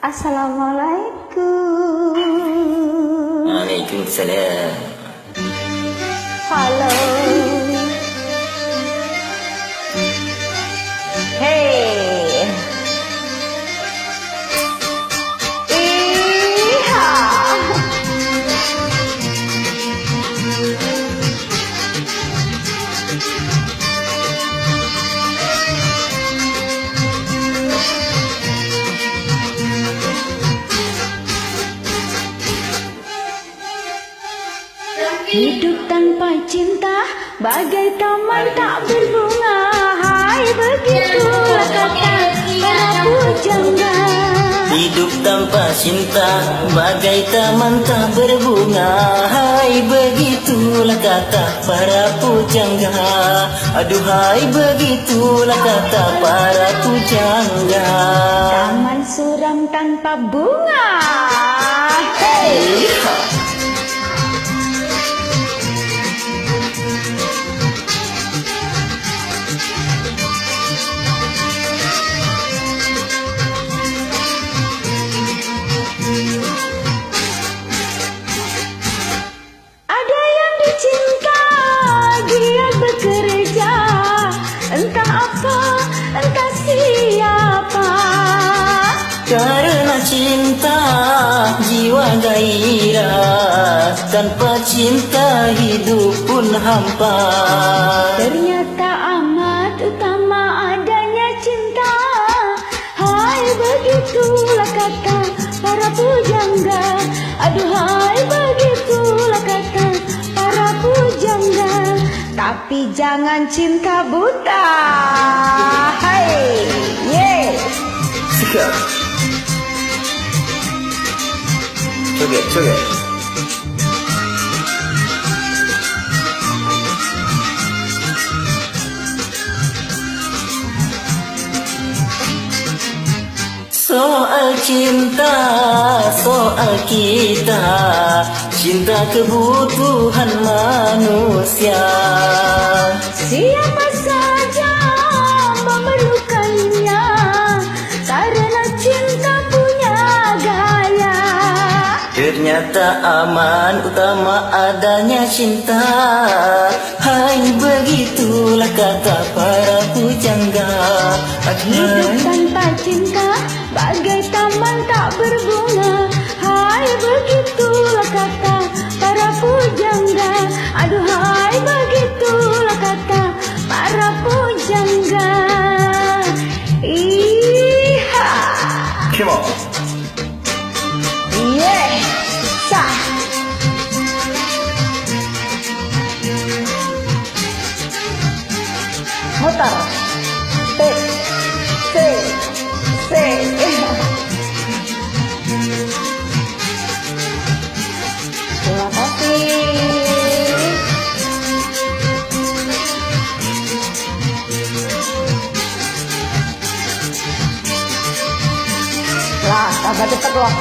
Assalamualaikum. Waalaikumsalam. Halo. Hey. Iha. Hidup tanpa cinta bagai taman tak berbunga. Hai, begitulah kata para pujangga. Hidup tanpa cinta bagai taman tak berbunga. Hai, begitulah kata para pujangga. Aduhai, begitulah kata para pujangga. Taman suram tanpa bunga. Hey. Ada yang dicinta, dia bekerja, entah apa, entah siapa. Karena cinta jiwa gairah, tanpa cinta hidup pun hampa. Ternyata amat utama adanya cinta. Hai, begitulah kata para pujangga. Aduhai, begitulah kata para pujangga. Tapi jangan cinta buta. Hai, yeah. Sikap. Coget. Soal cinta, soal kita, cinta kebutuhan manusia. Siapa saja memerlukannya, karena cinta punya gaya. Ternyata aman utama adanya cinta. Hai, begitulah kata para pujangga. Hidup tanpa cinta bagai taman tak berbunga. Hai, begitulah kata para pujangga. Aduhai, begitulah kata para pujangga. Iha. Come on. Yeah. Sah. Motor. Terima kasih. Lah, tambah cepat loh.